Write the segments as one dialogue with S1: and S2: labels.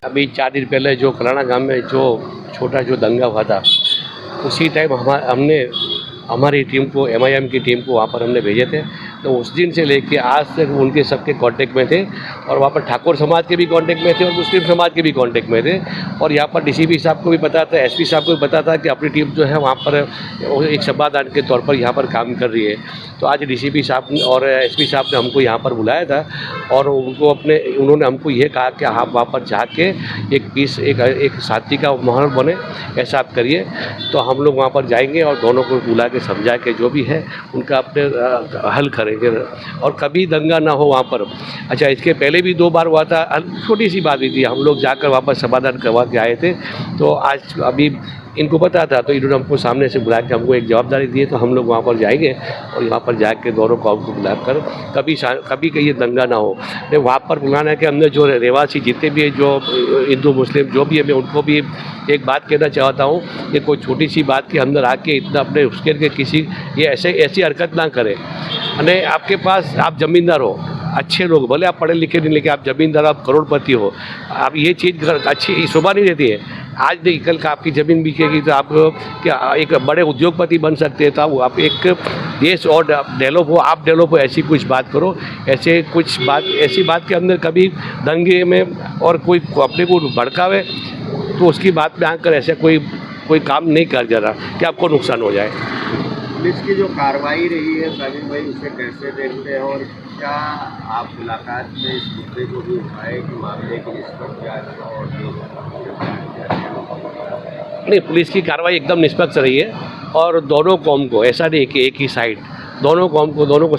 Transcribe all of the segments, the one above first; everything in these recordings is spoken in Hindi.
S1: अभी 4 दिन पहले जो कलाना गांव में जो छोटा जो दंगा हुआ था, उसी टाइम हमने हमारी टीम को, MIM की टीम को वहाँ पर हमने भेजे थे। तो उस दिन से लेके आज तक उनके सबके कांटेक्ट में थे, और वहाँ पर ठाकुर समाज के भी कांटेक्ट में थे और मुस्लिम समाज के भी कांटेक्ट में थे। और यहाँ पर DCP साहब को भी पता था, SP साहब को भी पता था कि अपनी टीम जो है वहाँ पर एक समाधान के तौर पर यहाँ पर काम कर रही है। तो आज DCP साहब और SP साहब ने हमको यहाँ पर बुलाया था, और उन्होंने हमको ये कहा कि आप वहाँ पर जाके एक शांति का माहौल बने, ऐसा आप करिए। तो हम लोग वहाँ पर जाएंगे और दोनों को बुला के समझा के जो भी है उनका अपने हल करेंगे, और कभी दंगा ना हो वहाँ पर। अच्छा, इसके पहले भी 2 बार हुआ था, छोटी सी बात हुई थी, हम लोग जाकर वहाँ पर समाधान करवा के आए थे। तो आज अभी इनको पता था, तो इन्होंने हमको सामने से बुला के हमको एक जवाबदारी दी है। तो हम लोग वहाँ पर जाएंगे और वहाँ पर जाके दोनों कौम को बुलाकर कभी कहीं दंगा ना हो। नहीं, वहाँ पर बुलाना है कि हमने जो रहवासी जितने भी जो हिंदू मुस्लिम जो भी है, मैं उनको भी एक बात कहना चाहता हूँ कि कोई छोटी सी बात के अंदर आके इतना अपने उसके के किसी ये ऐसी हरकत ना करें। अने आपके पास आप ज़मींदार हो, अच्छे लोग, भले आप पढ़े लिखे नहीं, लेकिन आप ज़मींदार, आप करोड़पति हो, आप ये चीज़ अच्छी शोभा नहीं देती है। आज नहीं कल का आपकी ज़मीन बिकेगी तो आप क्या एक बड़े उद्योगपति बन सकते हैं। तो आप एक देश और डेवलप हो, आप डेवलप हो, ऐसी कुछ बात करो। ऐसी बात के अंदर कभी दंगे में और कोई अपने को भड़कावे तो उसकी बात में आकर ऐसा कोई काम नहीं कर जा रहा कि आपको नुकसान हो जाए।
S2: पुलिस की जो कार्रवाई रही है साबिर भाई, उसे कैसे देखते हैं, और क्या आप मुलाकात में इस मुद्दे को भी उठाए कि मामले की निष्पक्ष जांच और
S1: नहीं, पुलिस की कार्रवाई एकदम निष्पक्ष रही है, और दोनों कौम को, ऐसा नहीं कि एक ही साइड, दोनों कौम को, दोनों को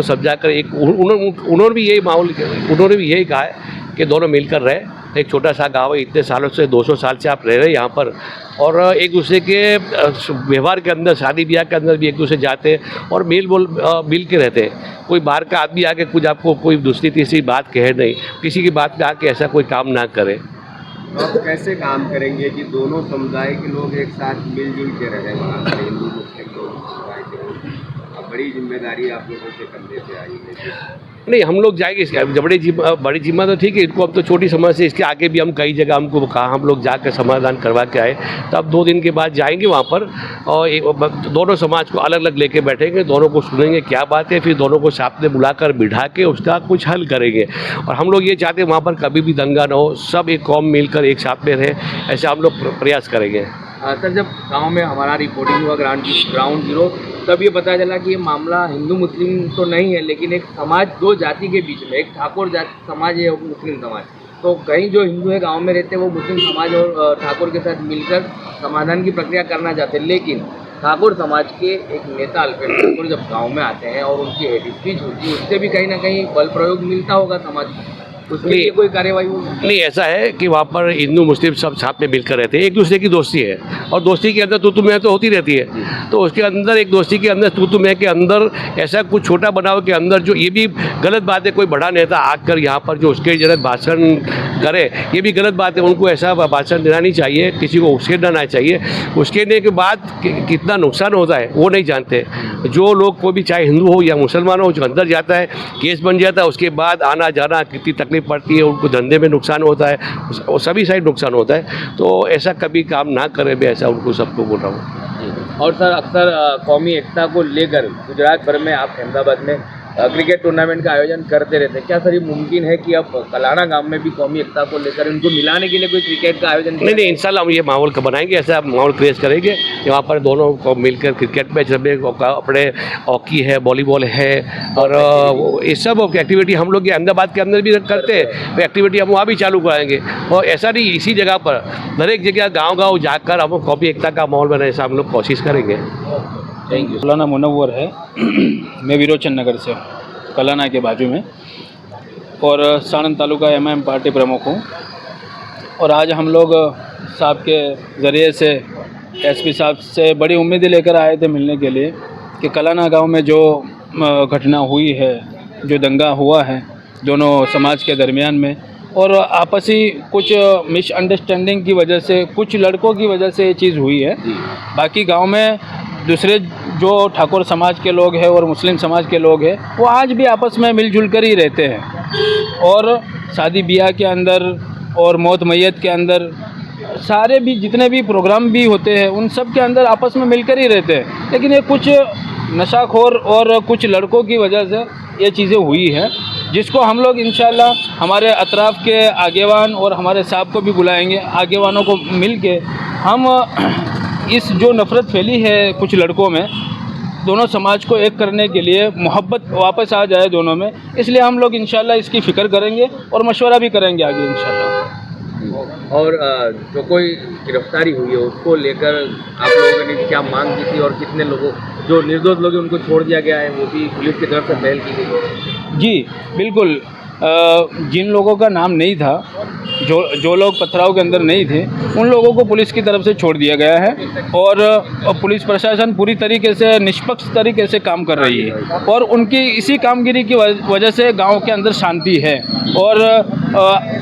S1: समझाकर एक उन्होंने भी यही कहा है कि दोनों मिलकर रहे। एक छोटा सा गाँव है, इतने सालों से 200 साल से आप रह रहे हैं यहाँ पर, और एक दूसरे के व्यवहार के अंदर, शादी ब्याह के अंदर भी एक दूसरे जाते हैं और मिल के रहते हैं। कोई बाहर का आदमी आके कुछ आपको कोई दूसरी तीसरी बात कहे नहीं, किसी की बात में आके ऐसा कोई काम ना करे।
S2: तो आप कैसे काम करेंगे कि दोनों समुदाय के लोग एक साथ मिलजुल के रहें, वहाँ पर हिंदू मुस्लिम दोनों समुदाय के लोग? अब बड़ी जिम्मेदारी आप लोगों के कंधे पे आई है।
S1: नहीं, हम लोग जाएंगे, बड़ी जिम्मा तो ठीक है, इनको अब तो छोटी समझ से, इसके आगे भी हम कई जगह हमको कहा हम लोग जाकर समाधान करवा के आए। तो अब 2 दिन के बाद जाएंगे वहाँ पर, और दोनों समाज को अलग अलग लेके बैठेंगे, दोनों को सुनेंगे क्या बात है, फिर दोनों को साथ में बुलाकर बिठा के उसका कुछ हल करेंगे। और हम लोग ये चाहते हैं वहाँ पर कभी भी दंगा ना हो, सब एक कौम मिलकर एक साथ में रहे, ऐसा हम लोग प्रयास करेंगे।
S3: सर, जब गांव में हमारा रिपोर्टिंग हुआ ग्राउंड जीरो, तब ये पता चला कि ये मामला हिंदू मुस्लिम तो नहीं है, लेकिन एक समाज, 2 जाति के बीच में, एक ठाकुर समाज है और मुस्लिम समाज। तो कहीं जो हिंदू है गांव में रहते हैं, वो मुस्लिम समाज और ठाकुर के साथ मिलकर समाधान की प्रक्रिया करना चाहते हैं। लेकिन ठाकुर समाज के एक नेता अल्पेश ठाकुर जब गाँव में आते हैं और उनकी हेड स्पीच होती है, उससे भी कहीं ना कहीं बल प्रयोग मिलता होगा समाज को, उसके लिए कोई कार्यवाही होगी? नहीं,
S1: ऐसा है कि वहाँ पर हिंदू मुस्लिम सब साथ में मिलकर रहते हैं, एक दूसरे की दोस्ती है, और दोस्ती के अंदर तू मैं तो होती रहती है। तो उसके अंदर एक दोस्ती के अंदर तू मैं के अंदर ऐसा कुछ छोटा बनाव के अंदर, जो ये भी गलत बात है, कोई बड़ा नेता आकर यहाँ पर जो उसके जगह भाषण करे, ये भी गलत बात है। उनको ऐसा भाषण देना नहीं चाहिए, किसी को उस्केना चाहिए। उस्केने के बाद कितना नुकसान होता है वो नहीं जानते। जो लोग कोई भी, चाहे हिंदू हो या मुसलमान हो, जो अंदर जाता है केस बन जाता है, उसके बाद आना जाना कितनी तकलीफ पड़ती है, उनको धंधे में नुकसान होता है, और सभी साइड नुकसान होता है। तो ऐसा कभी काम ना करें, मैं ऐसा उनको सबको बोल रहा हूँ।
S3: और सर, अक्सर कौमी एकता को लेकर गुजरात भर में, आप अहमदाबाद में क्रिकेट टूर्नामेंट का आयोजन करते रहते हैं, क्या सर ये मुमकिन है कि अब कलाना गांव में भी कौमी एकता को लेकर उनको मिलाने के लिए कोई क्रिकेट का आयोजन? नहीं,
S1: इंशाल्लाह हम ये माहौल बनाएंगे, ऐसा माहौल क्रिएट करेंगे। वहाँ पर दोनों को मिलकर क्रिकेट मैच, अपने हॉकी है, वॉलीबॉल है, और ये सब एक्टिविटी हम लोग ये अहमदाबाद के अंदर भी करते हैं, वो एक्टिविटी हम वहाँ भी चालू कराएंगे। और ऐसा नहीं, इसी जगह पर हर एक जगह गाँव जाकर हम कौमी एकता का माहौल बनाए, ऐसा हम लोग कोशिश करेंगे।
S3: Thank you.
S4: मौलाना मुनव्वर है, मैं विरोचन नगर से, कलाना के बाजू में, और साणंद तालुका MIM पार्टी प्रमुख हूँ। और आज हम लोग साहब के ज़रिए से, SP साहब से बड़ी उम्मीदें लेकर आए थे मिलने के लिए कि कलाना गांव में जो घटना हुई है, जो दंगा हुआ है दोनों समाज के दरमियान में, और आपसी कुछ मिसअंडरस्टैंडिंग की वजह से, कुछ लड़कों की वजह से ये चीज़ हुई है। बाकी गांव में दूसरे जो ठाकुर समाज के लोग हैं और मुस्लिम समाज के लोग हैं, वो आज भी आपस में मिलजुल कर ही रहते हैं। और शादी ब्याह के अंदर और मौत मैयत के अंदर सारे भी जितने भी प्रोग्राम भी होते हैं उन सब के अंदर आपस में मिलकर ही रहते हैं। लेकिन ये कुछ नशाखोर और कुछ लड़कों की वजह से ये चीज़ें हुई है, जिसको हम लोग इंशाल्लाह हमारे अतराफ़ के आगेवान और हमारे साहब को भी बुलाएंगे, आगेवानों को मिल के हम इस जो नफ़रत फैली है कुछ लड़कों में, दोनों समाज को एक करने के लिए मोहब्बत वापस आ जाए दोनों में, इसलिए हम लोग इंशाल्लाह इसकी फ़िक्र करेंगे और मशवरा भी करेंगे आगे इंशाल्लाह।
S3: और जो कोई गिरफ्तारी हुई है उसको लेकर आप लोगों ने क्या मांग की थी, और कितने लोगों जो निर्दोष लोग हैं उनको छोड़ दिया गया है, वो भी पुलिस की तरफ से पहल की गई?
S4: जी बिल्कुल, जिन लोगों का नाम नहीं था, जो लोग पथराव के अंदर नहीं थे, उन लोगों को पुलिस की तरफ से छोड़ दिया गया है और पुलिस प्रशासन पूरी तरीके से निष्पक्ष तरीके से काम कर रही है और उनकी इसी कामगिरी की वजह से गांव के अंदर शांति है और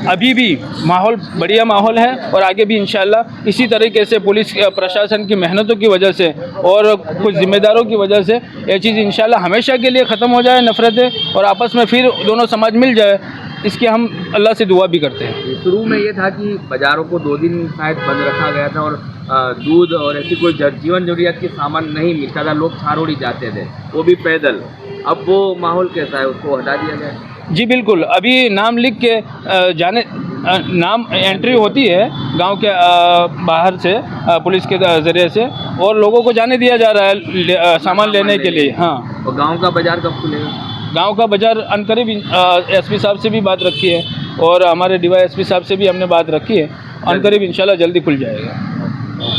S4: अभी भी माहौल बढ़िया माहौल है और आगे भी इंशाल्लाह इसी तरीके से पुलिस प्रशासन की मेहनतों की वजह से और कुछ जिम्मेदारों की वजह से ये चीज़ इंशाल्लाह हमेशा के लिए ख़त्म हो जाए, नफ़रतें, और आपस में फिर दोनों समाज मिल जाए, इसकी हम अल्लाह से दुआ भी करते हैं।
S3: शुरू में ये था कि बाज़ारों को 2 दिन शायद बंद रखा गया था और दूध और ऐसी कोई जीवन जरूरियात के सामान नहीं मिलता था, लोग थारोड़ी जाते थे, वो भी पैदल। अब वो माहौल कैसा है, उसको हटा दिया गया?
S4: जी बिल्कुल, अभी नाम लिख के जाने नाम एंट्री होती है गांव के बाहर से पुलिस के ज़रिए से, और लोगों को जाने दिया जा रहा है सामान लेने के लिए। हाँ,
S3: और गांव का बाज़ार कब खुलेगा?
S4: गांव का बाज़ार अनकरीब एसपी साहब से भी बात रखी है और हमारे DYSP साहब से भी हमने बात रखी है, अनकरीब इंशाल्लाह जल्दी खुल जाएगा।